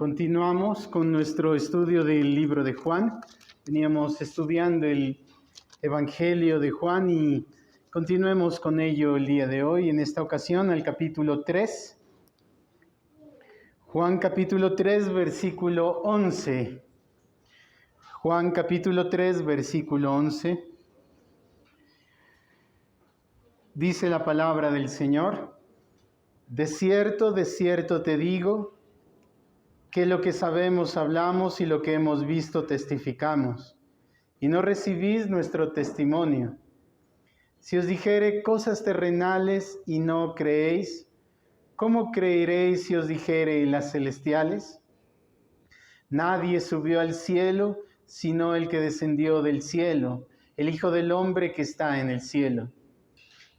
Continuamos con nuestro estudio del libro de Juan. Veníamos estudiando el Evangelio de Juan y continuemos con ello el día de hoy. En esta ocasión, al capítulo 3. Juan capítulo 3, versículo 11. Juan capítulo 3, versículo 11. Dice la palabra del Señor: de cierto te digo, que lo que sabemos hablamos y lo que hemos visto testificamos, y no recibís nuestro testimonio. Si os dijere cosas terrenales y no creéis, ¿cómo creeréis si os dijere las celestiales? Nadie subió al cielo, sino el que descendió del cielo, el Hijo del Hombre que está en el cielo.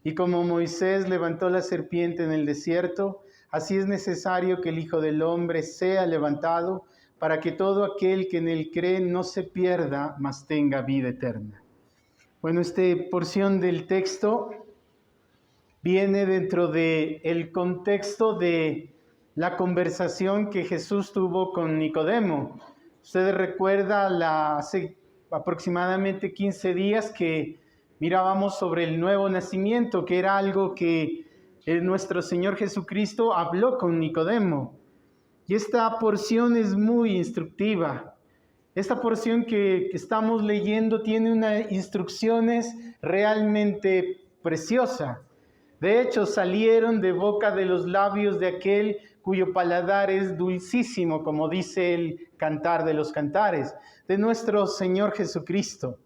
Y como Moisés levantó la serpiente en el desierto, así es necesario que el Hijo del Hombre sea levantado, para que todo aquel que en él cree no se pierda, mas tenga vida eterna. Bueno, esta porción del texto viene dentro del contexto de la conversación que Jesús tuvo con Nicodemo. Ustedes recuerdan hace aproximadamente 15 días que mirábamos sobre el nuevo nacimiento, que era algo que nuestro Señor Jesucristo habló con Nicodemo. Y esta porción es muy instructiva. Esta porción que estamos leyendo tiene unas instrucciones realmente preciosas. De hecho, salieron de boca de los labios de aquel cuyo paladar es dulcísimo, como dice el Cantar de los Cantares, de nuestro Señor Jesucristo.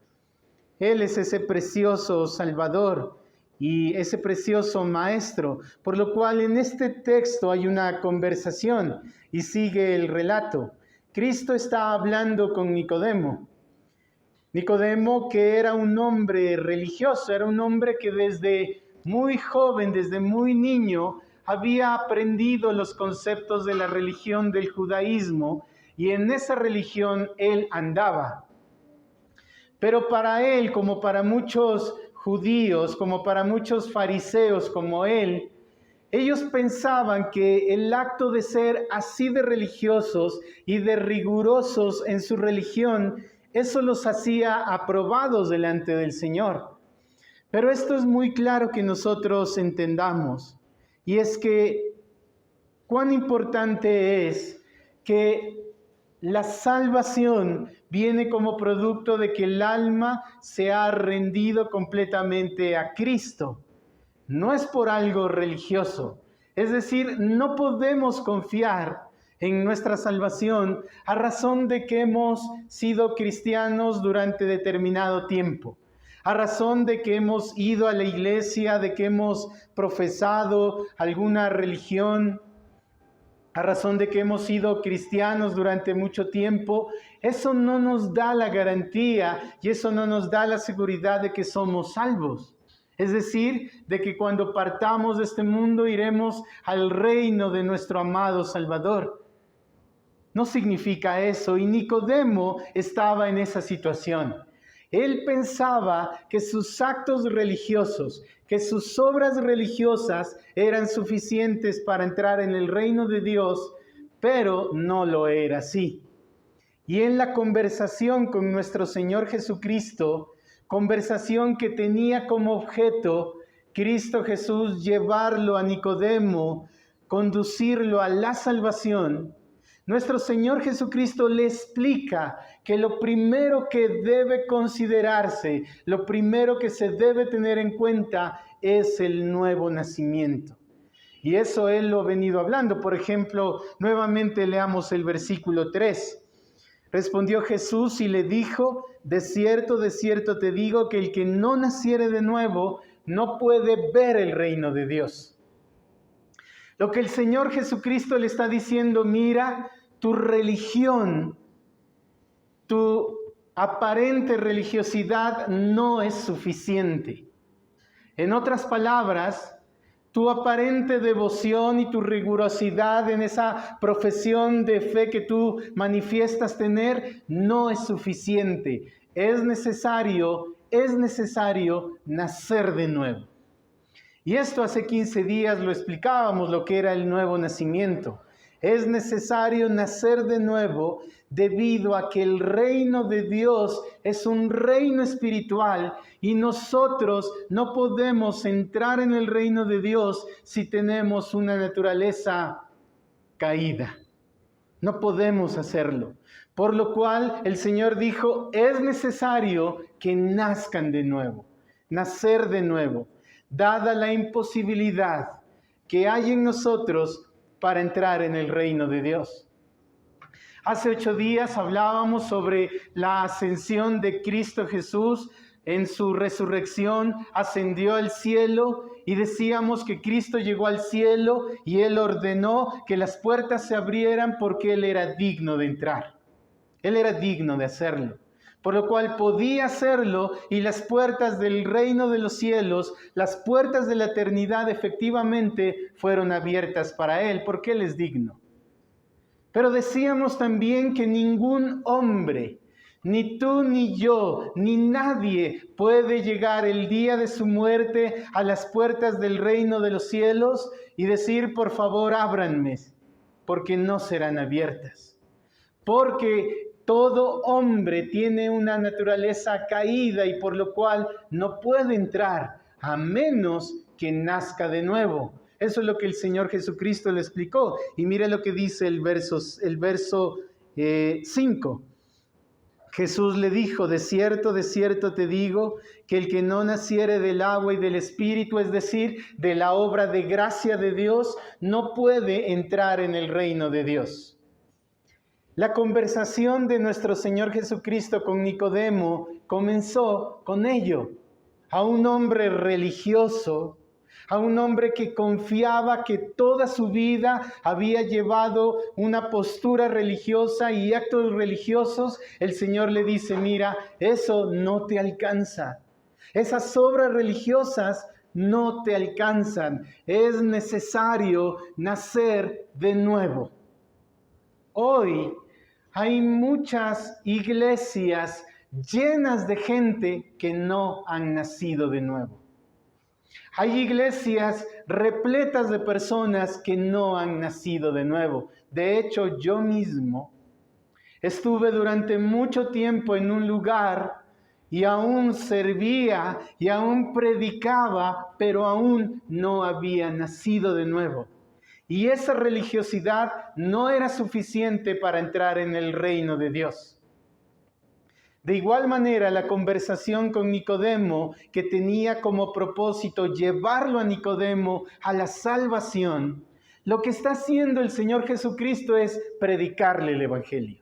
Él es ese precioso Salvador y ese precioso Maestro, por lo cual en este texto hay una conversación y sigue el relato. Cristo está hablando con Nicodemo. Nicodemo, que era un hombre religioso, era un hombre que desde muy joven, desde muy niño, había aprendido los conceptos de la religión del judaísmo y en esa religión él andaba. Pero para él, como para muchos judíos, como para muchos fariseos como él, ellos pensaban que el acto de ser así de religiosos y de rigurosos en su religión, eso los hacía aprobados delante del Señor. Pero esto es muy claro que nosotros entendamos, y es que cuán importante es que la salvación viene como producto de que el alma se ha rendido completamente a Cristo. No es por algo religioso. Es decir, no podemos confiar en nuestra salvación a razón de que hemos sido cristianos durante determinado tiempo, a razón de que hemos ido a la iglesia, de que hemos profesado alguna religión, a razón de que hemos sido cristianos durante mucho tiempo. Eso no nos da la garantía y eso no nos da la seguridad de que somos salvos. Es decir, de que cuando partamos de este mundo iremos al reino de nuestro amado Salvador. No significa eso, y Nicodemo estaba en esa situación. Él pensaba que sus actos religiosos, que sus obras religiosas eran suficientes para entrar en el reino de Dios, pero no lo era así. Y en la conversación con nuestro Señor Jesucristo, conversación que tenía como objeto Cristo Jesús llevarlo a Nicodemo, conducirlo a la salvación, nuestro Señor Jesucristo le explica que lo primero que debe considerarse, lo primero que se debe tener en cuenta es el nuevo nacimiento. Y eso Él lo ha venido hablando. Por ejemplo, nuevamente leamos el versículo 3. Respondió Jesús y le dijo: de cierto te digo que el que no naciere de nuevo no puede ver el reino de Dios. Lo que el Señor Jesucristo le está diciendo: mira, tu religión, tu aparente religiosidad no es suficiente. En otras palabras, tu aparente devoción y tu rigurosidad en esa profesión de fe que tú manifiestas tener no es suficiente. Es necesario nacer de nuevo. Y esto hace 15 días lo explicábamos, lo que era el nuevo nacimiento. Es necesario nacer de nuevo debido a que el reino de Dios es un reino espiritual y nosotros no podemos entrar en el reino de Dios si tenemos una naturaleza caída. No podemos hacerlo. Por lo cual el Señor dijo, es necesario que nazcan de nuevo, nacer de nuevo, dada la imposibilidad que hay en nosotros para entrar en el reino de Dios. Hace 8 días hablábamos sobre la ascensión de Cristo Jesús. En su resurrección ascendió al cielo y decíamos que Cristo llegó al cielo y Él ordenó que las puertas se abrieran porque Él era digno de entrar. Él era digno de hacerlo, por lo cual podía hacerlo y las puertas del reino de los cielos, las puertas de la eternidad efectivamente fueron abiertas para Él porque Él es digno. Pero decíamos también que ningún hombre, ni tú ni yo, ni nadie puede llegar el día de su muerte a las puertas del reino de los cielos y decir, por favor, ábranme, porque no serán abiertas. Porque todo hombre tiene una naturaleza caída y por lo cual no puede entrar a menos que nazca de nuevo. Eso es lo que el Señor Jesucristo le explicó. Y mire lo que dice el verso 5. Jesús le dijo, de cierto te digo, que el que no naciere del agua y del Espíritu, es decir, de la obra de gracia de Dios, no puede entrar en el reino de Dios. La conversación de nuestro Señor Jesucristo con Nicodemo comenzó con ello. A un hombre religioso, a un hombre que confiaba que toda su vida había llevado una postura religiosa y actos religiosos, el Señor le dice, mira, eso no te alcanza. Esas obras religiosas no te alcanzan. Es necesario nacer de nuevo. Hoy hay muchas iglesias llenas de gente que no han nacido de nuevo. Hay iglesias repletas de personas que no han nacido de nuevo. De hecho, yo mismo estuve durante mucho tiempo en un lugar y aún servía y aún predicaba, pero aún no había nacido de nuevo. Y esa religiosidad no era suficiente para entrar en el reino de Dios. De igual manera, la conversación con Nicodemo, que tenía como propósito llevarlo a Nicodemo a la salvación, lo que está haciendo el Señor Jesucristo es predicarle el Evangelio.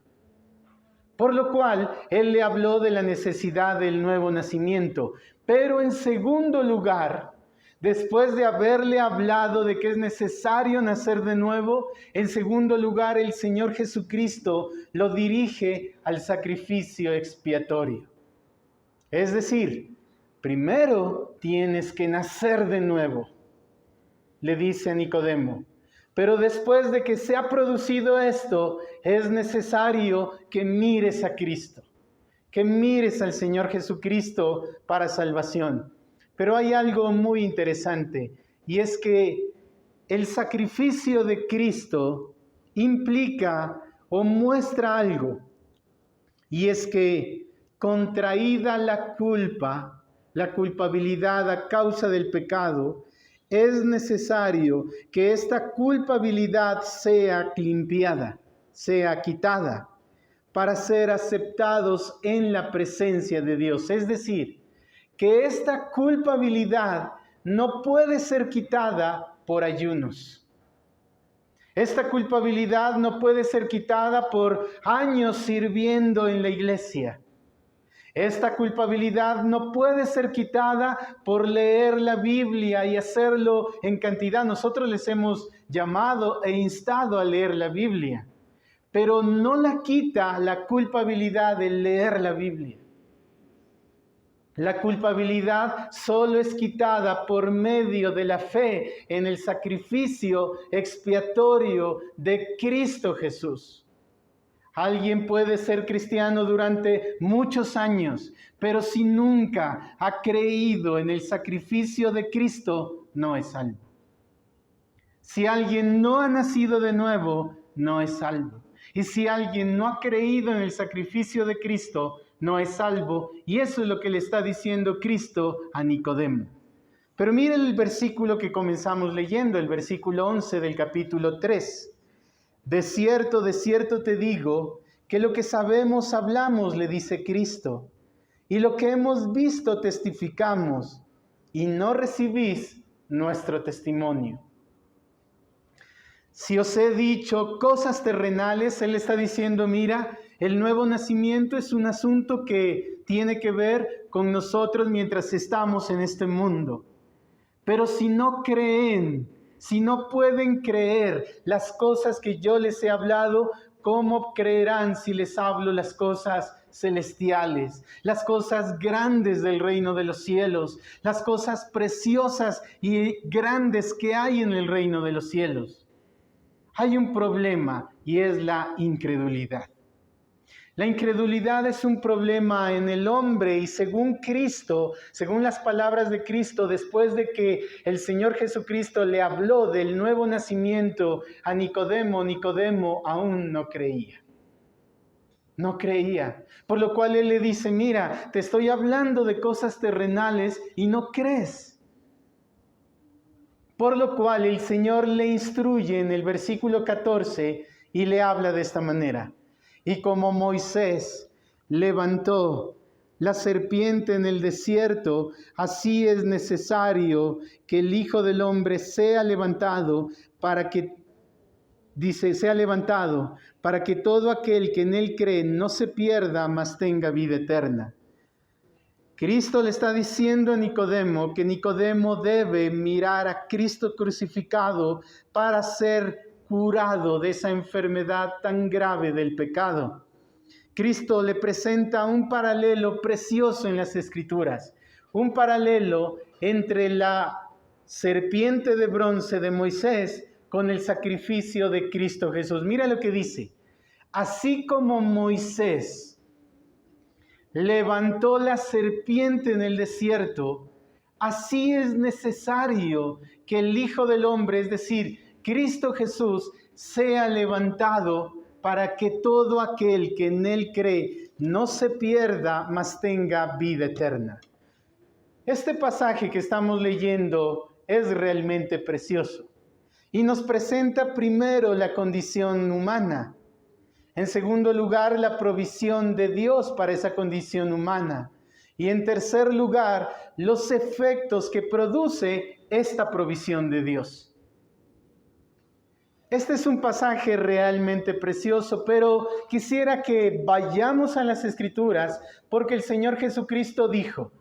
Por lo cual, Él le habló de la necesidad del nuevo nacimiento. Pero en segundo lugar, después de haberle hablado de que es necesario nacer de nuevo, en segundo lugar, el Señor Jesucristo lo dirige al sacrificio expiatorio. Es decir, primero tienes que nacer de nuevo, le dice a Nicodemo. Pero después de que se ha producido esto, es necesario que mires a Cristo, que mires al Señor Jesucristo para salvación. Pero hay algo muy interesante, y es que el sacrificio de Cristo implica o muestra algo, y es que contraída la culpa, la culpabilidad a causa del pecado, es necesario que esta culpabilidad sea limpiada, sea quitada, para ser aceptados en la presencia de Dios. Es decir, que esta culpabilidad no puede ser quitada por ayunos. Esta culpabilidad no puede ser quitada por años sirviendo en la iglesia. Esta culpabilidad no puede ser quitada por leer la Biblia y hacerlo en cantidad. Nosotros les hemos llamado e instado a leer la Biblia, pero no la quita la culpabilidad de leer la Biblia. La culpabilidad solo es quitada por medio de la fe en el sacrificio expiatorio de Cristo Jesús. Alguien puede ser cristiano durante muchos años, pero si nunca ha creído en el sacrificio de Cristo, no es salvo. Si alguien no ha nacido de nuevo, no es salvo. Y si alguien no ha creído en el sacrificio de Cristo, no es salvo. Y eso es lo que le está diciendo Cristo a Nicodemo. Pero mire el versículo que comenzamos leyendo, el versículo 11 del capítulo 3. De cierto te digo, que lo que sabemos hablamos, le dice Cristo, y lo que hemos visto testificamos, y no recibís nuestro testimonio. Si os he dicho cosas terrenales, Él está diciendo, mira, el nuevo nacimiento es un asunto que tiene que ver con nosotros mientras estamos en este mundo. Pero si no creen, si no pueden creer las cosas que yo les he hablado, ¿cómo creerán si les hablo las cosas celestiales, las cosas grandes del reino de los cielos, las cosas preciosas y grandes que hay en el reino de los cielos? Hay un problema y es la incredulidad. La incredulidad es un problema en el hombre y según Cristo, según las palabras de Cristo, después de que el Señor Jesucristo le habló del nuevo nacimiento a Nicodemo, Nicodemo aún no creía. No creía, por lo cual Él le dice, mira, te estoy hablando de cosas terrenales y no crees. Por lo cual el Señor le instruye en el versículo 14 y le habla de esta manera. Y como Moisés levantó la serpiente en el desierto, así es necesario que el Hijo del Hombre sea levantado para que, sea levantado para que todo aquel que en él cree no se pierda, mas tenga vida eterna. Cristo le está diciendo a Nicodemo que Nicodemo debe mirar a Cristo crucificado para ser curado de esa enfermedad tan grave del pecado. Cristo le presenta un paralelo precioso en las Escrituras, un paralelo entre la serpiente de bronce de Moisés con el sacrificio de Cristo Jesús. Mira lo que dice, así como Moisés levantó la serpiente en el desierto, así es necesario que el Hijo del Hombre, es decir, Cristo Jesús, sea levantado para que todo aquel que en Él cree no se pierda, mas tenga vida eterna. Este pasaje que estamos leyendo es realmente precioso y nos presenta primero la condición humana. En segundo lugar, la provisión de Dios para esa condición humana. Y en tercer lugar, los efectos que produce esta provisión de Dios. Este es un pasaje realmente precioso, pero quisiera que vayamos a las Escrituras porque el Señor Jesucristo dijo,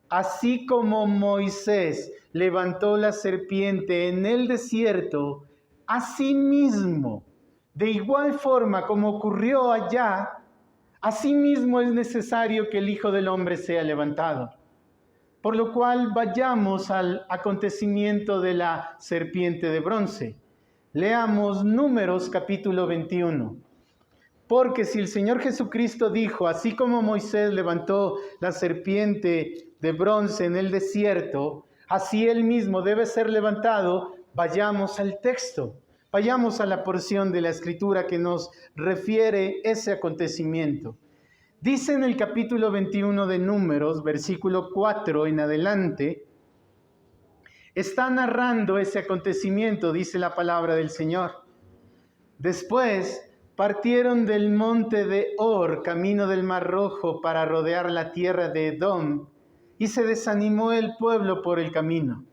así como Moisés levantó la serpiente en el desierto, asimismo, de igual forma como ocurrió allá, asimismo es necesario que el Hijo del Hombre sea levantado. Por lo cual vayamos al acontecimiento de la serpiente de bronce. Leamos Números capítulo 21. Porque si el Señor Jesucristo dijo, así como Moisés levantó la serpiente de bronce en el desierto, así él mismo debe ser levantado, vayamos al texto, vayamos a la porción de la Escritura que nos refiere ese acontecimiento. Dice en el capítulo 21 de Números, versículo 4 en adelante, está narrando ese acontecimiento, dice la palabra del Señor. Después partieron del monte de Hor, camino del Mar Rojo, para rodear la tierra de Edom, y se desanimó el pueblo por el camino.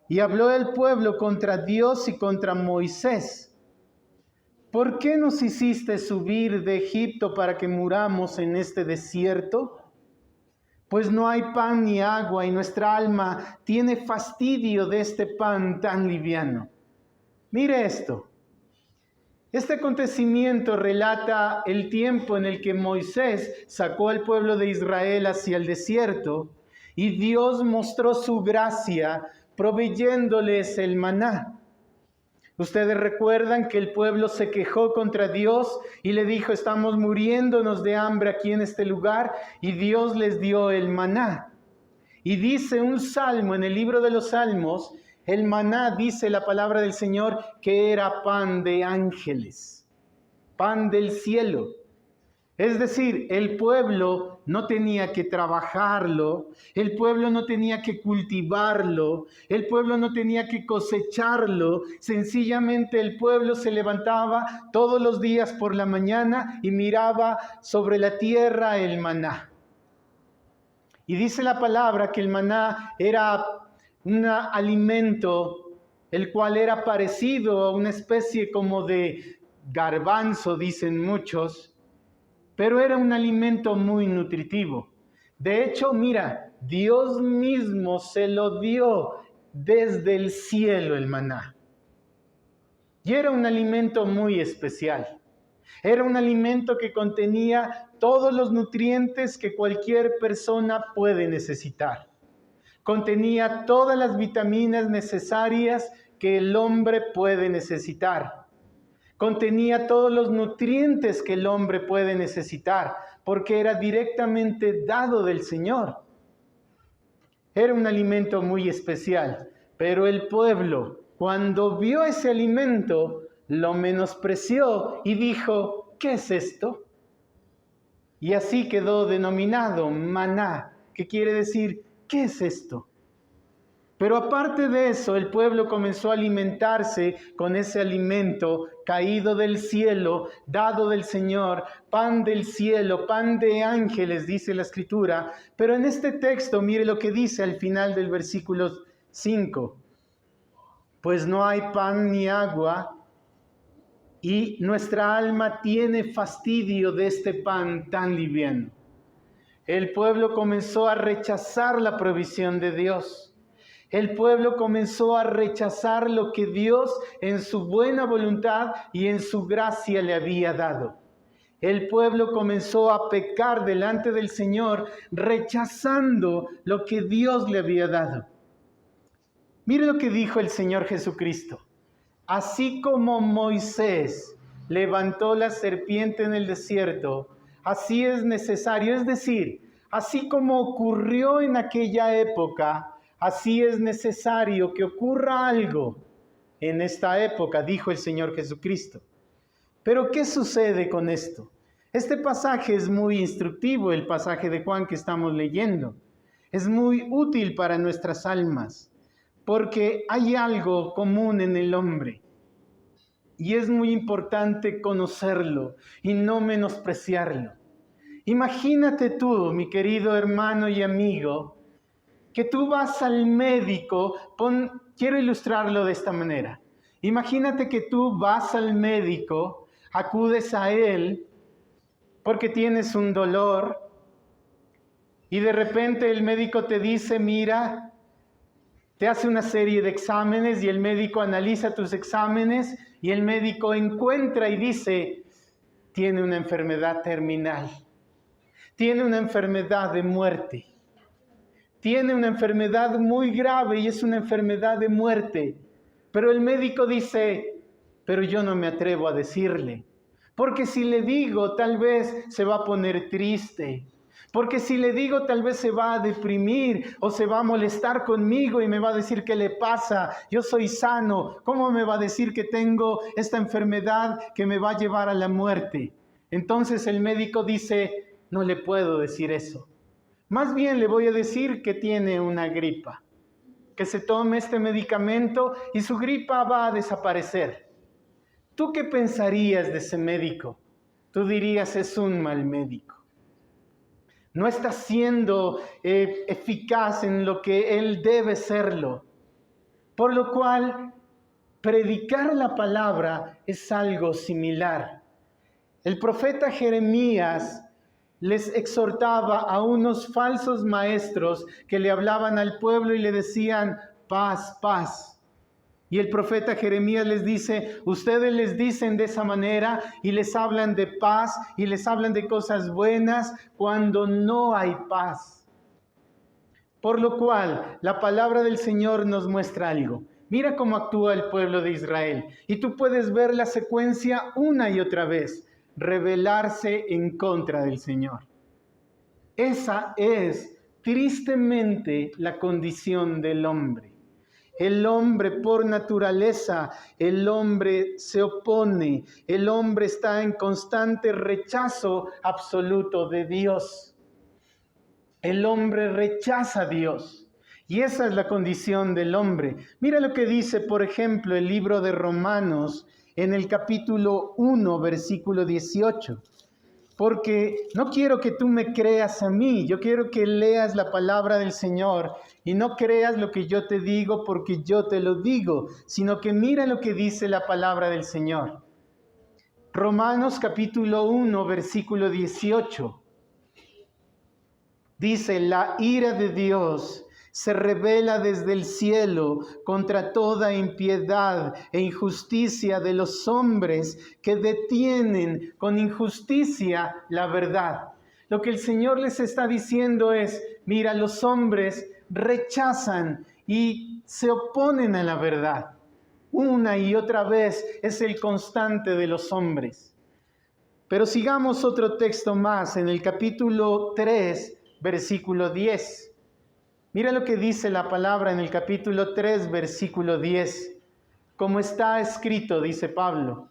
Y habló el pueblo contra Dios y contra Moisés. ¿Por qué nos hiciste subir de Egipto para que muramos en este desierto? Pues no hay pan ni agua y nuestra alma tiene fastidio de este pan tan liviano. Mire esto. Este acontecimiento relata el tiempo en el que Moisés sacó al pueblo de Israel hacia el desierto y Dios mostró su gracia proveyéndoles el maná. Ustedes recuerdan que el pueblo se quejó contra Dios y le dijo, estamos muriéndonos de hambre aquí en este lugar, y Dios les dio el maná. Y dice un salmo en el libro de los Salmos, El maná, dice la palabra del Señor, que era pan de ángeles, pan del cielo. Es decir, el pueblo no tenía que trabajarlo, el pueblo no tenía que cultivarlo, el pueblo no tenía que cosecharlo, sencillamente el pueblo se levantaba todos los días por la mañana y miraba sobre la tierra el maná. Y dice la palabra que el maná era un alimento el cual era parecido a una especie como de garbanzo, dicen muchos, pero era un alimento muy nutritivo. De hecho, mira, Dios mismo se lo dio desde el cielo el maná. Y era un alimento muy especial. Era un alimento que contenía todos los nutrientes que cualquier persona puede necesitar. Contenía todas las vitaminas necesarias que el hombre puede necesitar. Contenía todos los nutrientes que el hombre puede necesitar, porque era directamente dado del Señor. Era un alimento muy especial, pero el pueblo, cuando vio ese alimento, lo menospreció y dijo, ¿qué es esto? Y así quedó denominado maná, que quiere decir, ¿qué es esto? Pero aparte de eso, el pueblo comenzó a alimentarse con ese alimento caído del cielo, dado del Señor, pan del cielo, pan de ángeles, dice la Escritura. Pero en este texto, mire lo que dice al final del versículo 5. Pues no hay pan ni agua, y nuestra alma tiene fastidio de este pan tan liviano. El pueblo comenzó a rechazar la provisión de Dios. El pueblo comenzó a rechazar lo que Dios en su buena voluntad y en su gracia le había dado. El pueblo comenzó a pecar delante del Señor, rechazando lo que Dios le había dado. Mire lo que dijo el Señor Jesucristo. Así como Moisés levantó la serpiente en el desierto, así es necesario, es decir, así como ocurrió en aquella época, así es necesario que ocurra algo en esta época, dijo el Señor Jesucristo. Pero ¿qué sucede con esto? Este pasaje es muy instructivo, el pasaje de Juan que estamos leyendo. Es muy útil para nuestras almas, porque hay algo común en el hombre. Y es muy importante conocerlo y no menospreciarlo. Imagínate tú, mi querido hermano y amigo, que tú vas al médico, quiero ilustrarlo de esta manera. Imagínate que tú vas al médico, acudes a él porque tienes un dolor y de repente el médico te dice, mira, te hace una serie de exámenes y el médico analiza tus exámenes y el médico encuentra y dice, tiene una enfermedad terminal, tiene una enfermedad de muerte. Tiene una enfermedad muy grave y es una enfermedad de muerte. Pero el médico dice, pero yo no me atrevo a decirle. Porque si le digo, tal vez se va a poner triste. Porque si le digo, tal vez se va a deprimir o se va a molestar conmigo y me va a decir, ¿qué le pasa? Yo soy sano. ¿Cómo me va a decir que tengo esta enfermedad que me va a llevar a la muerte? Entonces el médico dice, no le puedo decir eso. Más bien le voy a decir que tiene una gripa, que se tome este medicamento y su gripa va a desaparecer. ¿Tú qué pensarías de ese médico? Tú dirías, es un mal médico. No está siendo eficaz en lo que él debe serlo. Por lo cual, predicar la palabra es algo similar. El profeta Jeremías les exhortaba a unos falsos maestros que le hablaban al pueblo y le decían, paz, paz. Y el profeta Jeremías les dice, ustedes les dicen de esa manera y les hablan de paz y les hablan de cosas buenas cuando no hay paz. Por lo cual, la palabra del Señor nos muestra algo. Mira cómo actúa el pueblo de Israel. Y tú puedes ver la secuencia una y otra vez. Rebelarse en contra del Señor. Esa es tristemente la condición del hombre. El hombre por naturaleza, el hombre se opone, el hombre está en constante rechazo absoluto de Dios. El hombre rechaza a Dios. Y esa es la condición del hombre. Mira lo que dice, por ejemplo, el libro de Romanos en el capítulo 1, versículo 18. Porque no quiero que tú me creas a mí, yo quiero que leas la palabra del Señor y no creas lo que yo te digo porque yo te lo digo, sino que mira lo que dice la palabra del Señor. Romanos capítulo 1, versículo 18. Dice, la ira de Dios se revela desde el cielo contra toda impiedad e injusticia de los hombres que detienen con injusticia la verdad. Lo que el Señor les está diciendo es, mira, los hombres rechazan y se oponen a la verdad. Una y otra vez es el constante de los hombres. Pero sigamos otro texto más en el capítulo 3, versículo 10. Mira lo que dice la palabra en el capítulo 3, versículo 10. Como está escrito, dice Pablo,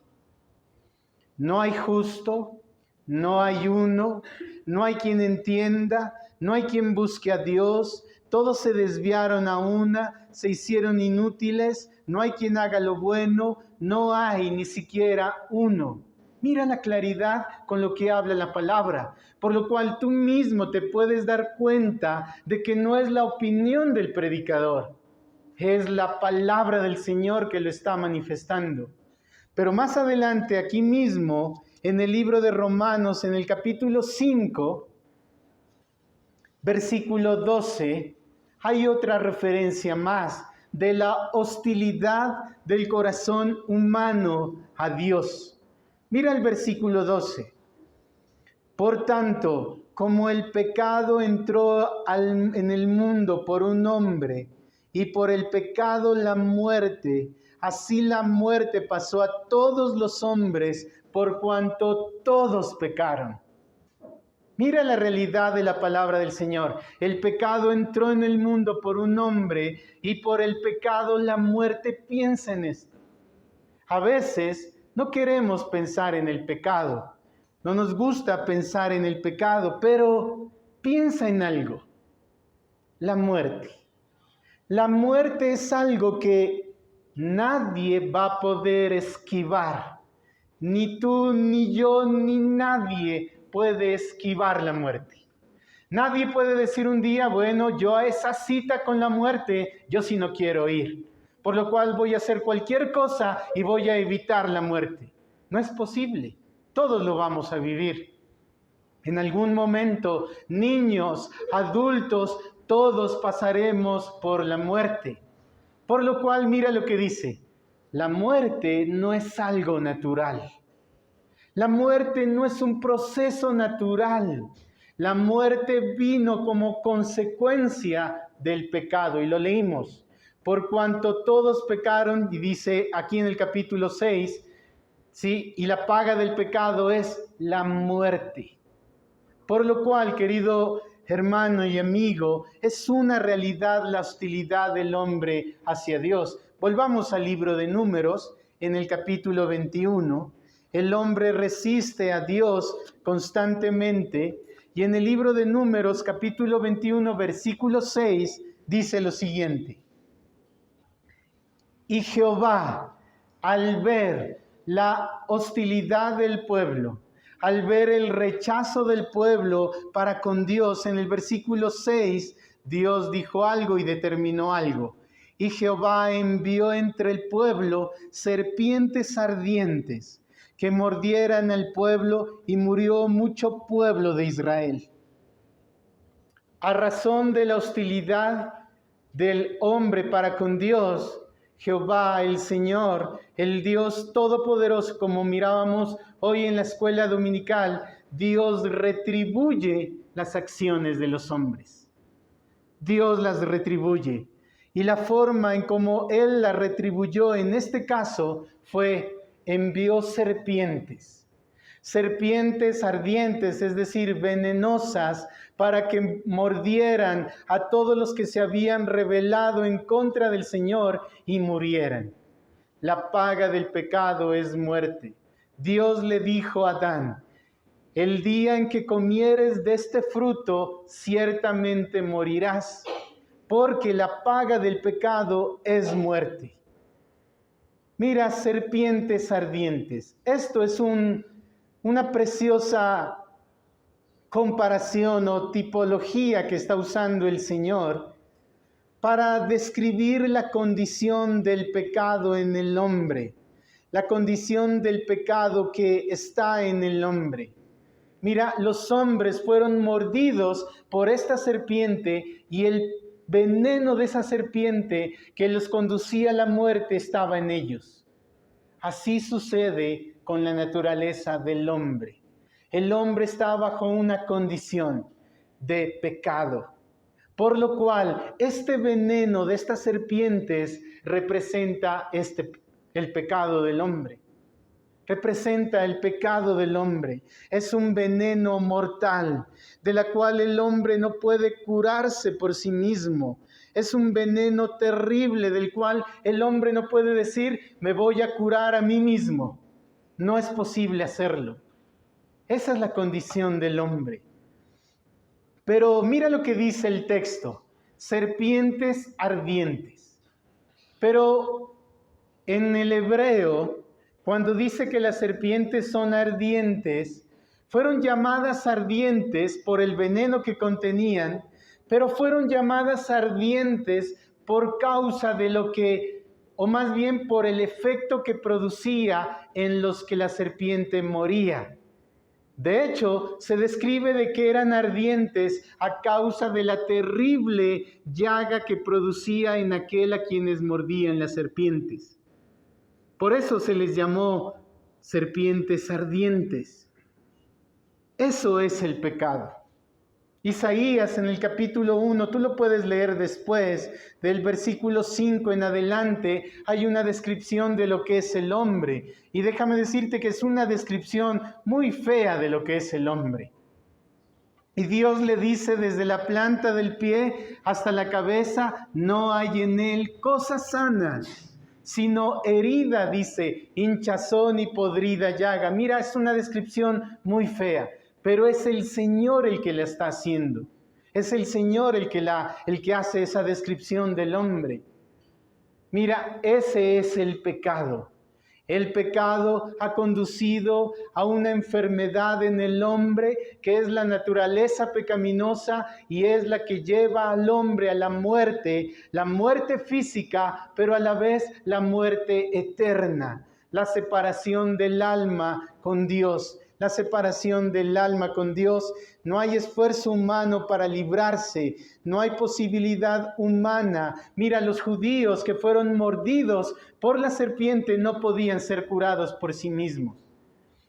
no hay justo, no hay uno, no hay quien entienda, no hay quien busque a Dios, todos se desviaron a una, se hicieron inútiles, no hay quien haga lo bueno, no hay ni siquiera uno. Mira la claridad con lo que habla la palabra, por lo cual tú mismo te puedes dar cuenta de que no es la opinión del predicador, es la palabra del Señor que lo está manifestando. Pero más adelante, aquí mismo, en el libro de Romanos, en el capítulo 5, versículo 12, hay otra referencia más de la hostilidad del corazón humano a Dios. Mira el versículo 12. Por tanto, como el pecado entró en el mundo por un hombre, y por el pecado la muerte, así la muerte pasó a todos los hombres, por cuanto todos pecaron. Mira la realidad de la palabra del Señor. El pecado entró en el mundo por un hombre, y por el pecado la muerte. Piensa en esto. A veces no queremos pensar en el pecado, no nos gusta pensar en el pecado, pero piensa en algo, la muerte. La muerte es algo que nadie va a poder esquivar, ni tú, ni yo, ni nadie puede esquivar la muerte. Nadie puede decir un día, bueno, yo a esa cita con la muerte, yo sí no quiero ir, por lo cual voy a hacer cualquier cosa y voy a evitar la muerte. No es posible, todos lo vamos a vivir. En algún momento, niños, adultos, todos pasaremos por la muerte. Por lo cual, mira lo que dice, la muerte no es algo natural. La muerte no es un proceso natural. La muerte vino como consecuencia del pecado, y lo leímos. Por cuanto todos pecaron, y dice aquí en el capítulo 6, ¿sí? Y la paga del pecado es la muerte. Por lo cual, querido hermano y amigo, es una realidad la hostilidad del hombre hacia Dios. Volvamos al libro de Números, en el capítulo 21. El hombre resiste a Dios constantemente. Y en el libro de Números, capítulo 21, versículo 6, dice lo siguiente. Y Jehová, al ver la hostilidad del pueblo, al ver el rechazo del pueblo para con Dios, en el versículo 6, Dios dijo algo y determinó algo. Y Jehová envió entre el pueblo serpientes ardientes que mordieran al pueblo, y murió mucho pueblo de Israel. A razón de la hostilidad del hombre para con Dios, Jehová, el Señor, el Dios Todopoderoso, como mirábamos hoy en la escuela dominical, Dios retribuye las acciones de los hombres. Dios las retribuye. Y la forma en cómo Él las retribuyó en este caso fue: envió serpientes. serpientes ardientes, es decir, venenosas, para que mordieran a todos los que se habían rebelado en contra del Señor y murieran. La paga del pecado es muerte. Dios le dijo a Adán: el día en que comieres de este fruto, ciertamente morirás, porque la paga del pecado es muerte. Mira, serpientes ardientes. Esto es una preciosa comparación o tipología que está usando el Señor para describir la condición del pecado en el hombre, la condición del pecado que está en el hombre. Mira, los hombres fueron mordidos por esta serpiente y el veneno de esa serpiente que los conducía a la muerte estaba en ellos. Así sucede con la naturaleza del hombre. El hombre está bajo una condición de pecado, por lo cual este veneno de estas serpientes representa el pecado del hombre. Representa el pecado del hombre. Es un veneno mortal, de la cual el hombre no puede curarse por sí mismo. Es un veneno terrible del cual el hombre no puede decir: me voy a curar a mí mismo. No es posible hacerlo. Esa es la condición del hombre. Pero mira lo que dice el texto: serpientes ardientes. Pero en el hebreo, cuando dice que las serpientes son ardientes, fueron llamadas ardientes por el veneno que contenían, pero fueron llamadas ardientes por causa de lo que, o más bien por el efecto que producía en los que la serpiente moría. De hecho, se describe de que eran ardientes a causa de la terrible llaga que producía en aquel a quienes mordían las serpientes. Por eso se les llamó serpientes ardientes. Eso es el pecado. Isaías en el capítulo 1, tú lo puedes leer después, del versículo 5 en adelante, hay una descripción de lo que es el hombre. Y déjame decirte que es una descripción muy fea de lo que es el hombre. Y Dios le dice: desde la planta del pie hasta la cabeza no hay en él cosa sana, sino herida, dice, hinchazón y podrida llaga. Mira, es una descripción muy fea. Pero es el Señor el que la está haciendo. Es el Señor el que hace esa descripción del hombre. Mira, ese es el pecado. El pecado ha conducido a una enfermedad en el hombre que es la naturaleza pecaminosa y es la que lleva al hombre a la muerte física, pero a la vez la muerte eterna, la separación del alma con Dios. La separación del alma con Dios. No hay esfuerzo humano para librarse, no hay posibilidad humana. Mira, los judíos que fueron mordidos por la serpiente no podían ser curados por sí mismos.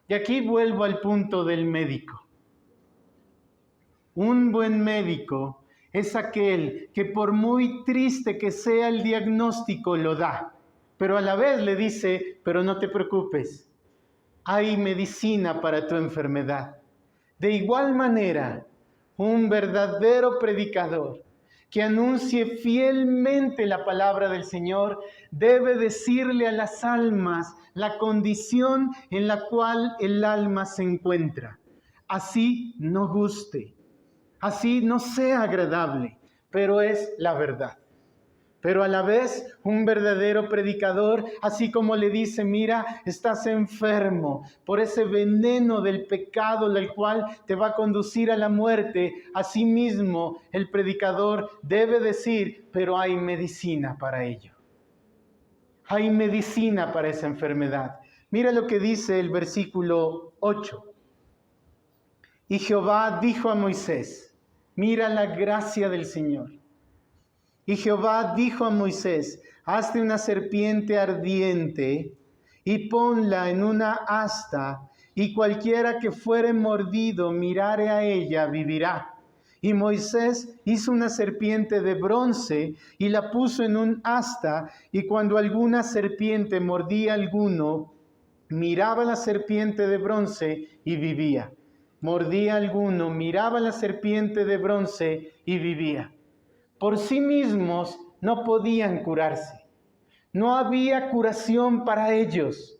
Y aquí vuelvo al punto del médico. Un buen médico es aquel que, por muy triste que sea el diagnóstico, lo da, pero a la vez le dice: pero no te preocupes, hay medicina para tu enfermedad. De igual manera, un verdadero predicador que anuncie fielmente la palabra del Señor debe decirle a las almas la condición en la cual el alma se encuentra. Así no guste, así no sea agradable, pero es la verdad. Pero a la vez, un verdadero predicador, así como le dice: mira, estás enfermo por ese veneno del pecado, el cual te va a conducir a la muerte. Asimismo, el predicador debe decir: pero hay medicina para ello. Hay medicina para esa enfermedad. Mira lo que dice el versículo 8. Y Jehová dijo a Moisés: mira la gracia del Señor. Y Jehová dijo a Moisés: hazte una serpiente ardiente y ponla en una asta, y cualquiera que fuere mordido mirare a ella vivirá. Y Moisés hizo una serpiente de bronce y la puso en un asta, y cuando alguna serpiente mordía a alguno, miraba la serpiente de bronce y vivía. Mordía alguno, miraba la serpiente de bronce y vivía. Por sí mismos no podían curarse. No había curación para ellos.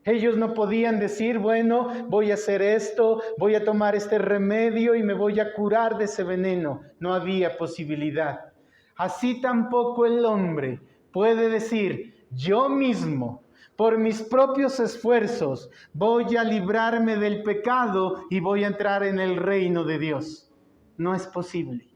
Ellos no podían decir, bueno, voy a hacer esto, voy a tomar este remedio y me voy a curar de ese veneno. No había posibilidad. Así tampoco el hombre puede decir, yo mismo, por mis propios esfuerzos, voy a librarme del pecado y voy a entrar en el reino de Dios. No es posible.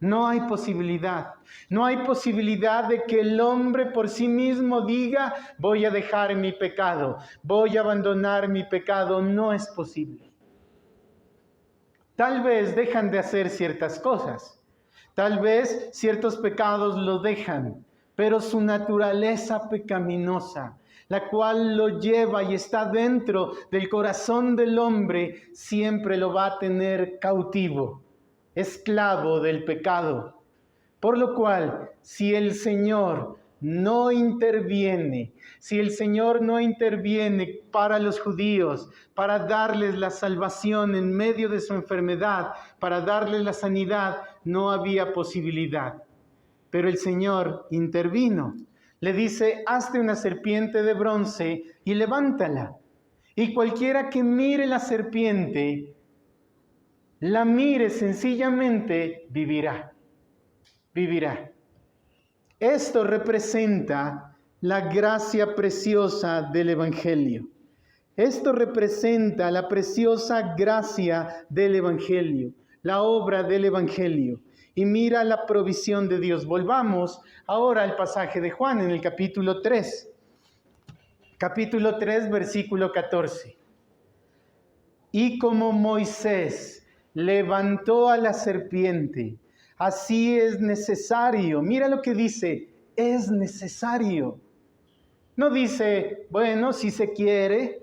No hay posibilidad. No hay posibilidad de que el hombre por sí mismo diga, voy a dejar mi pecado, voy a abandonar mi pecado. No es posible. Tal vez dejan de hacer ciertas cosas. Tal vez ciertos pecados lo dejan, pero su naturaleza pecaminosa, la cual lo lleva y está dentro del corazón del hombre, siempre lo va a tener cautivo, esclavo del pecado. Por lo cual, si el Señor no interviene, si el Señor no interviene para los judíos, para darles la salvación en medio de su enfermedad, para darles la sanidad, no había posibilidad. Pero el Señor intervino. Le dice, hazte una serpiente de bronce y levántala. Y cualquiera que mire la serpiente, la mire sencillamente, vivirá. Vivirá. Esto representa la gracia preciosa del Evangelio. Esto representa la preciosa gracia del Evangelio, la obra del Evangelio. Y mira la provisión de Dios. Volvamos ahora al pasaje de Juan en el capítulo 3. Capítulo 3, versículo 14. Y como Moisés levantó a la serpiente, así es necesario. Mira lo que dice, es necesario. No dice, bueno, si se quiere.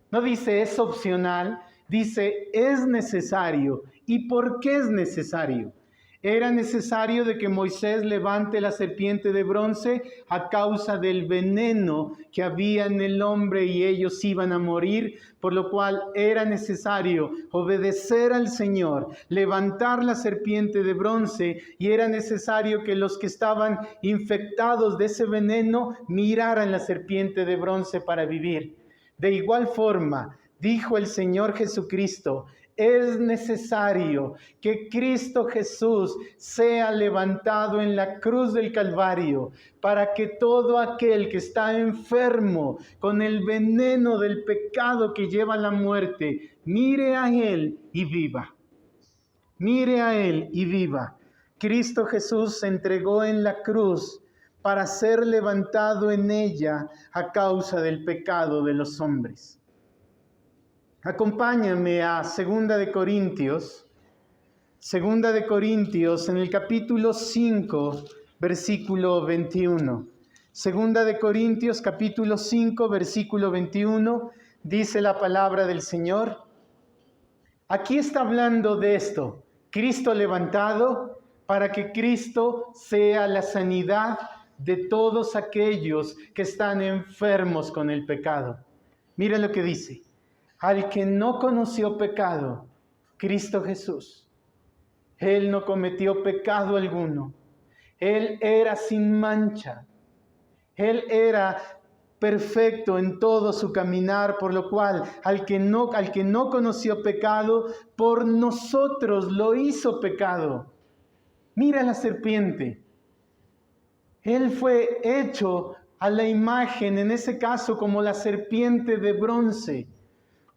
No dice, es opcional. Dice, es necesario. ¿Y por qué es necesario? Era necesario de que Moisés levante la serpiente de bronce a causa del veneno que había en el hombre y ellos iban a morir, por lo cual era necesario obedecer al Señor, levantar la serpiente de bronce, y era necesario que los que estaban infectados de ese veneno miraran la serpiente de bronce para vivir. De igual forma, dijo el Señor Jesucristo, es necesario que Cristo Jesús sea levantado en la cruz del Calvario para que todo aquel que está enfermo con el veneno del pecado que lleva a la muerte, mire a Él y viva. Mire a Él y viva. Cristo Jesús se entregó en la cruz para ser levantado en ella a causa del pecado de los hombres. Acompáñame a 2 de Corintios en el capítulo 5, versículo 21. 2 de Corintios, capítulo 5, versículo 21, dice la palabra del Señor. Aquí está hablando de esto, Cristo levantado, para que Cristo sea la sanidad de todos aquellos que están enfermos con el pecado. Mira lo que dice. Al que no conoció pecado, Cristo Jesús. Él no cometió pecado alguno. Él era sin mancha. Él era perfecto en todo su caminar, por lo cual al que no conoció pecado, por nosotros lo hizo pecado. Mira la serpiente. Él fue hecho a la imagen, en ese caso como la serpiente de bronce.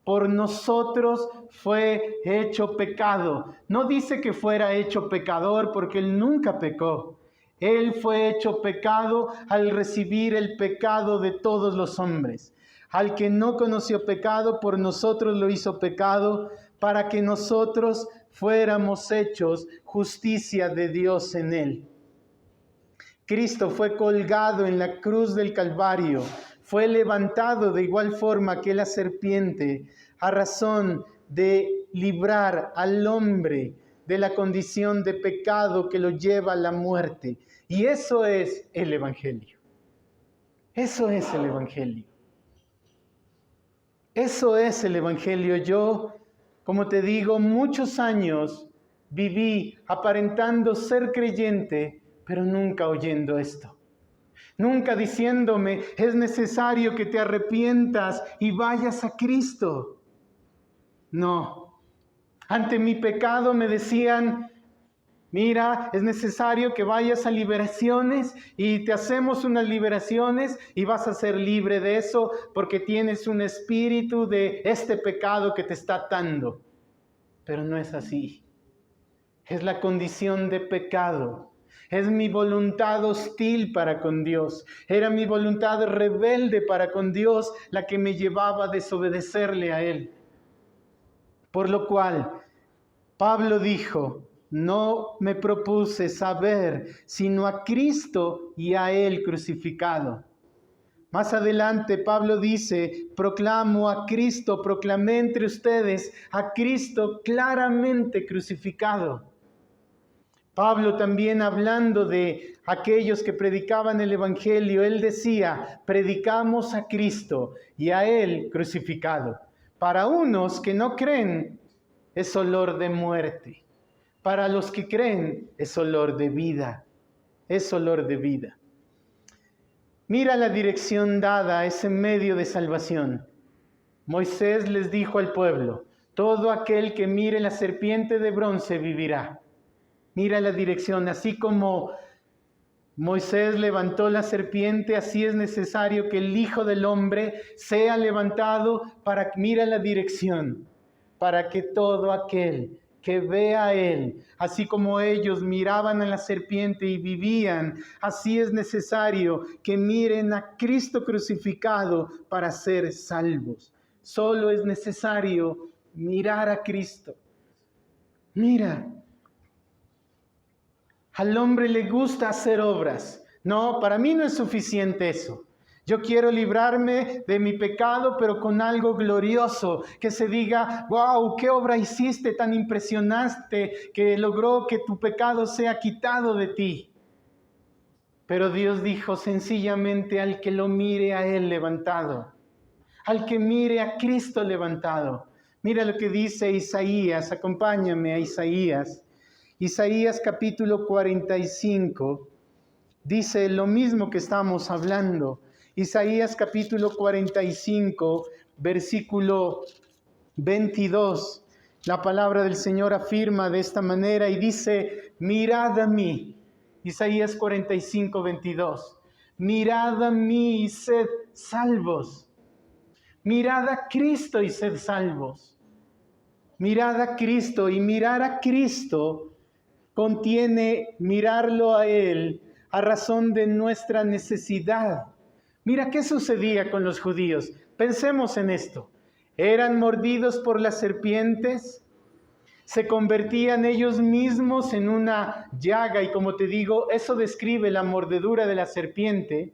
Por nosotros fue hecho pecado. No dice que fuera hecho pecador porque Él nunca pecó. Él fue hecho pecado al recibir el pecado de todos los hombres. Al que no conoció pecado, por nosotros lo hizo pecado, para que nosotros fuéramos hechos justicia de Dios en Él. Cristo fue colgado en la cruz del Calvario, fue levantado de igual forma que la serpiente, a razón de librar al hombre de la condición de pecado que lo lleva a la muerte. Y eso es el Evangelio. Eso es el Evangelio. Eso es el Evangelio. Yo, como te digo, muchos años viví aparentando ser creyente, pero nunca oyendo esto. Nunca diciéndome, es necesario que te arrepientas y vayas a Cristo. No. Ante mi pecado me decían, mira, es necesario que vayas a liberaciones y te hacemos unas liberaciones y vas a ser libre de eso porque tienes un espíritu de este pecado que te está atando. Pero no es así. Es la condición de pecado. Es mi voluntad hostil para con Dios. Era mi voluntad rebelde para con Dios la que me llevaba a desobedecerle a Él. Por lo cual, Pablo dijo, no me propuse saber sino a Cristo y a Él crucificado. Más adelante Pablo dice, proclamo a Cristo, proclamé entre ustedes a Cristo claramente crucificado. Pablo también hablando de aquellos que predicaban el Evangelio, él decía, predicamos a Cristo y a Él crucificado. Para unos que no creen, es olor de muerte. Para los que creen, es olor de vida. Es olor de vida. Mira la dirección dada a ese medio de salvación. Moisés les dijo al pueblo, todo aquel que mire la serpiente de bronce vivirá. Mira la dirección, así como Moisés levantó la serpiente, así es necesario que el Hijo del Hombre sea levantado mira la dirección, para que todo aquel que vea a Él, así como ellos miraban a la serpiente y vivían, así es necesario que miren a Cristo crucificado para ser salvos. Solo es necesario mirar a Cristo. Mira. Al hombre le gusta hacer obras. No, para mí no es suficiente eso. Yo quiero librarme de mi pecado, pero con algo glorioso, que se diga, wow, qué obra hiciste tan impresionante que logró que tu pecado sea quitado de ti. Pero Dios dijo sencillamente al que lo mire a Él levantado, al que mire a Cristo levantado. Mira lo que dice Isaías, acompáñame a Isaías. Isaías capítulo 45 dice lo mismo que estamos hablando. Isaías capítulo 45, versículo 22. La palabra del Señor afirma de esta manera y dice, mirad a mí. Isaías 45, 22. Mirad a mí y sed salvos. Mirad a Cristo y sed salvos. Mirad a Cristo, y mirar a Cristo contiene mirarlo a Él a razón de nuestra necesidad. Mira qué sucedía con los judíos. Pensemos en esto. Eran mordidos por las serpientes, se convertían ellos mismos en una llaga, y como te digo, eso describe la mordedura de la serpiente.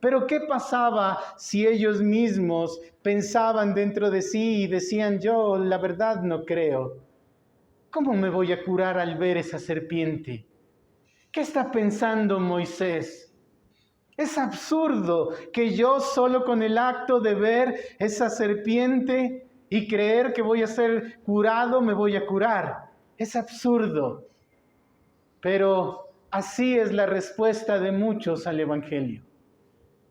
Pero ¿qué pasaba si ellos mismos pensaban dentro de sí y decían, yo la verdad no creo? ¿Cómo me voy a curar al ver esa serpiente? ¿Qué está pensando Moisés? Es absurdo que yo solo con el acto de ver esa serpiente y creer que voy a ser curado, me voy a curar. Es absurdo. Pero así es la respuesta de muchos al Evangelio.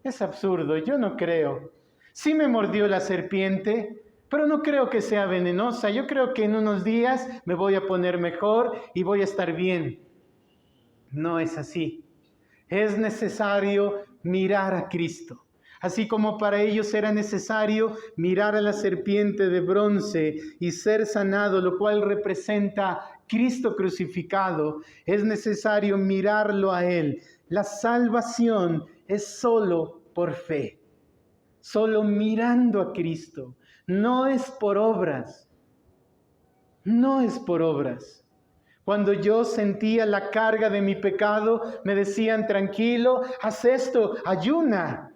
Es absurdo, yo no creo. Sí me mordió la serpiente, pero no creo que sea venenosa. Yo creo que en unos días me voy a poner mejor y voy a estar bien. No es así. Es necesario mirar a Cristo. Así como para ellos era necesario mirar a la serpiente de bronce y ser sanado, lo cual representa Cristo crucificado, es necesario mirarlo a Él. La salvación es solo por fe, solo mirando a Cristo. No es por obras, no es por obras. Cuando yo sentía la carga de mi pecado, me decían, tranquilo, haz esto, ayuna.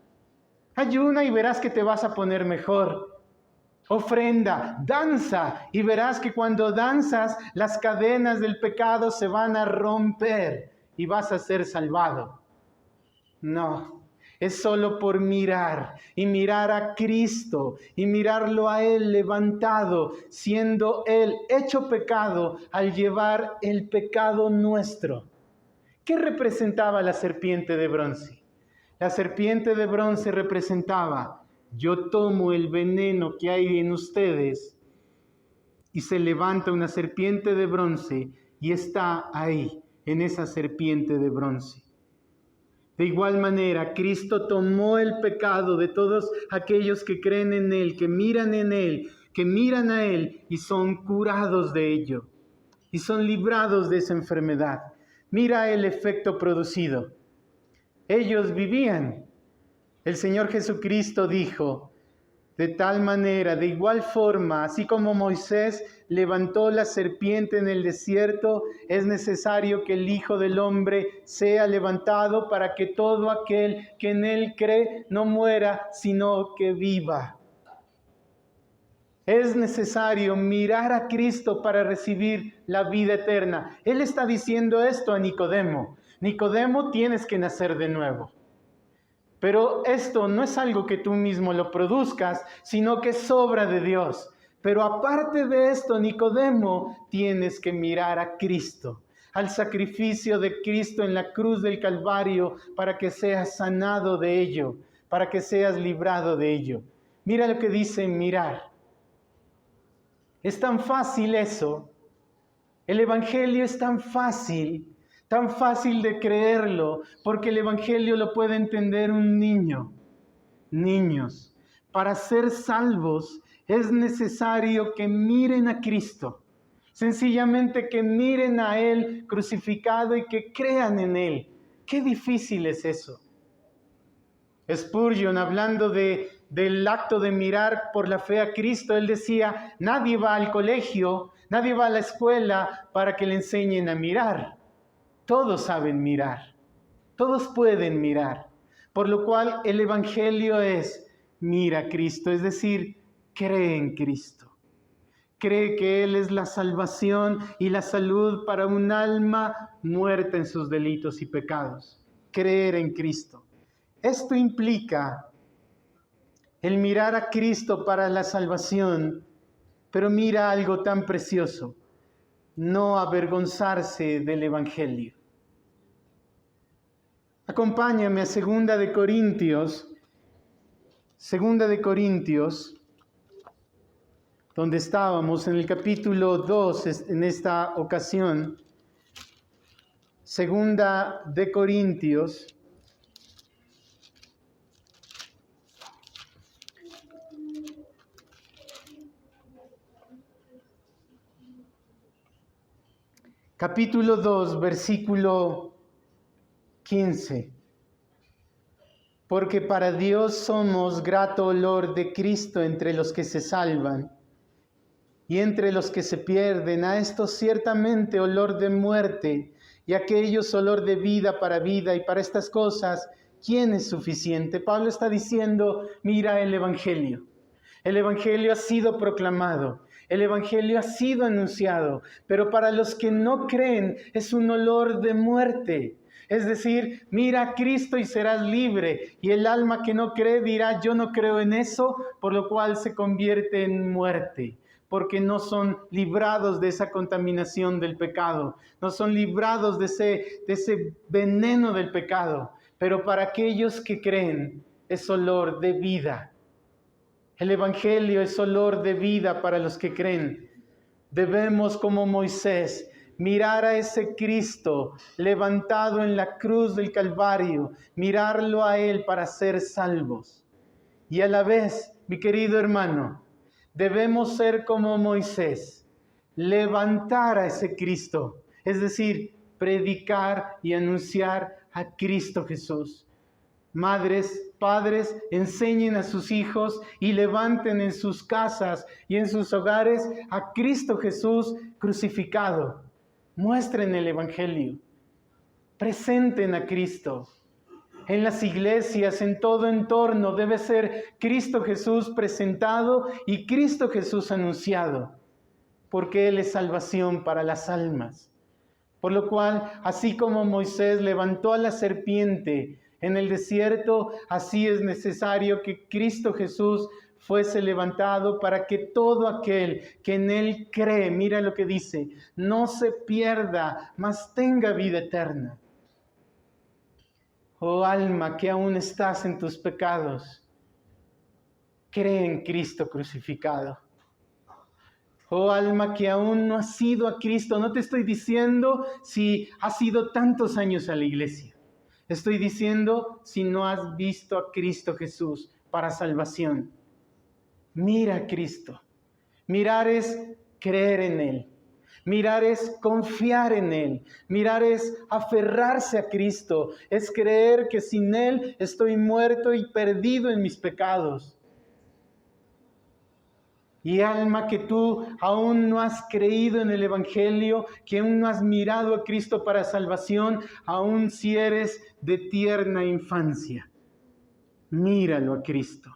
Ayuna y verás que te vas a poner mejor. Ofrenda, danza, y verás que cuando danzas, las cadenas del pecado se van a romper y vas a ser salvado. No, es solo por mirar y mirar a Cristo y mirarlo a Él levantado, siendo Él hecho pecado al llevar el pecado nuestro. ¿Qué representaba la serpiente de bronce? La serpiente de bronce representaba: yo tomo el veneno que hay en ustedes, y se levanta una serpiente de bronce y está ahí, en esa serpiente de bronce. De igual manera, Cristo tomó el pecado de todos aquellos que creen en Él, que miran en Él, que miran a Él y son curados de ello, y son librados de esa enfermedad. Mira el efecto producido. Ellos vivían. El Señor Jesucristo dijo: de tal manera, de igual forma, así como Moisés levantó la serpiente en el desierto, es necesario que el Hijo del Hombre sea levantado para que todo aquel que en Él cree no muera, sino que viva. Es necesario mirar a Cristo para recibir la vida eterna. Él está diciendo esto a Nicodemo. Nicodemo, tienes que nacer de nuevo. Pero esto no es algo que tú mismo lo produzcas, sino que es obra de Dios. Pero aparte de esto, Nicodemo, tienes que mirar a Cristo, al sacrificio de Cristo en la cruz del Calvario, para que seas sanado de ello, para que seas librado de ello. Mira lo que dice mirar. Es tan fácil eso. El Evangelio es tan fácil de creerlo, porque el Evangelio lo puede entender un niño. Niños, para ser salvos es necesario que miren a Cristo. Sencillamente que miren a Él crucificado y que crean en Él. Qué difícil es eso. Spurgeon, hablando del acto de mirar por la fe a Cristo, él decía: nadie va al colegio, nadie va a la escuela para que le enseñen a mirar. Todos saben mirar, todos pueden mirar. Por lo cual el Evangelio es: mira a Cristo, es decir, cree en Cristo. Cree que Él es la salvación y la salud para un alma muerta en sus delitos y pecados. Creer en Cristo. Esto implica el mirar a Cristo para la salvación, pero mira algo tan precioso: no avergonzarse del Evangelio. Acompáñame a 2 de Corintios, donde estábamos en el capítulo 2 en esta ocasión. 2 de Corintios, capítulo 2, versículo 15. Porque para Dios somos grato olor de Cristo entre los que se salvan y entre los que se pierden. A estos ciertamente olor de muerte, y a aquellos olor de vida, y para estas cosas, ¿quién es suficiente? Pablo está diciendo: mira el Evangelio. El Evangelio ha sido proclamado, el Evangelio ha sido anunciado, pero para los que no creen es un olor de muerte. Es decir, mira a Cristo y serás libre, y el alma que no cree dirá: yo no creo en eso, por lo cual se convierte en muerte, porque no son librados de esa contaminación del pecado, no son librados de ese veneno del pecado. Pero para aquellos que creen es olor de vida. El Evangelio es olor de vida para los que creen. Debemos, como Moisés, mirar a ese Cristo levantado en la cruz del Calvario, mirarlo a Él para ser salvos. Y a la vez, mi querido hermano, debemos ser como Moisés, levantar a ese Cristo, es decir, predicar y anunciar a Cristo Jesús. Madres, padres, enseñen a sus hijos y levanten en sus casas y en sus hogares a Cristo Jesús crucificado. Muestren el Evangelio. Presenten a Cristo. En las iglesias, en todo entorno, debe ser Cristo Jesús presentado y Cristo Jesús anunciado, porque Él es salvación para las almas. Por lo cual, así como Moisés levantó a la serpiente En el desierto, así es necesario que Cristo Jesús fuese levantado para que todo aquel que en Él cree, mira lo que dice, no se pierda, mas tenga vida eterna. Oh alma que aún estás en tus pecados, cree en Cristo crucificado. Oh alma que aún no has ido a Cristo, no te estoy diciendo si has ido tantos años a la iglesia. Estoy diciendo si no has visto a Cristo Jesús para salvación. Mira a Cristo. Mirar es creer en Él. Mirar es confiar en Él. Mirar es aferrarse a Cristo. Es creer que sin Él estoy muerto y perdido en mis pecados. Y alma que tú aún no has creído en el Evangelio, que aún no has mirado a Cristo para salvación, aún si eres de tierna infancia, míralo a Cristo.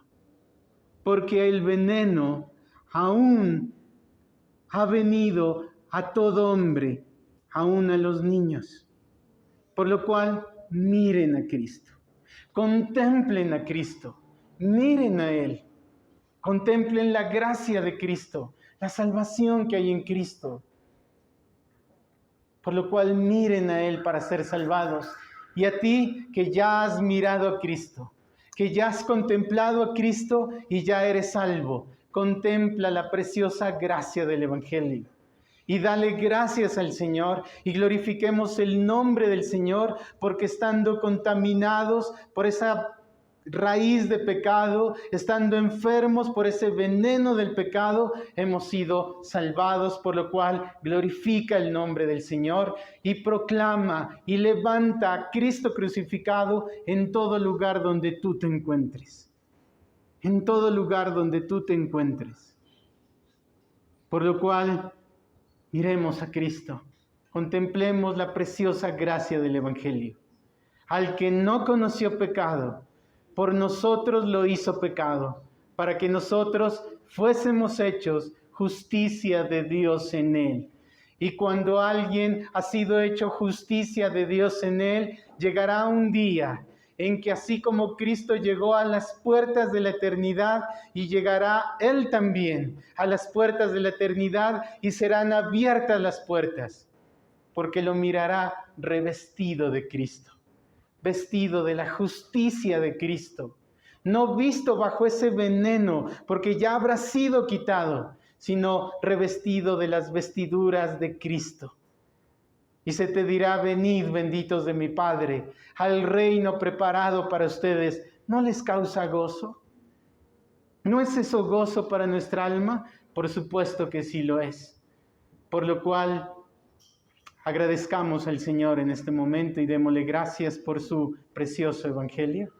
Porque el veneno aún ha venido a todo hombre, aún a los niños. Por lo cual, miren a Cristo, contemplen a Cristo, miren a Él. Contemplen la gracia de Cristo, la salvación que hay en Cristo. Por lo cual miren a Él para ser salvados. Y a ti que ya has mirado a Cristo, que ya has contemplado a Cristo y ya eres salvo, contempla la preciosa gracia del Evangelio. Y dale gracias al Señor y glorifiquemos el nombre del Señor, porque estando contaminados por esa raíz de pecado, estando enfermos por ese veneno del pecado, hemos sido salvados, por lo cual glorifica el nombre del Señor y proclama y levanta a Cristo crucificado en todo lugar donde tú te encuentres. En todo lugar donde tú te encuentres. Por lo cual, miremos a Cristo, contemplemos la preciosa gracia del Evangelio. Al que no conoció pecado, por nosotros lo hizo pecado, para que nosotros fuésemos hechos justicia de Dios en él. Y cuando alguien ha sido hecho justicia de Dios en él, llegará un día en que así como Cristo llegó a las puertas de la eternidad, y llegará Él también a las puertas de la eternidad, y serán abiertas las puertas, porque lo mirará revestido de Cristo. Vestido de la justicia de Cristo, no visto bajo ese veneno, porque ya habrá sido quitado, sino revestido de las vestiduras de Cristo. Y se te dirá: venid, benditos de mi Padre, al reino preparado para ustedes. ¿No les causa gozo? ¿No es eso gozo para nuestra alma? Por supuesto que sí lo es. Por lo cual, agradezcamos al Señor en este momento y démosle gracias por su precioso Evangelio.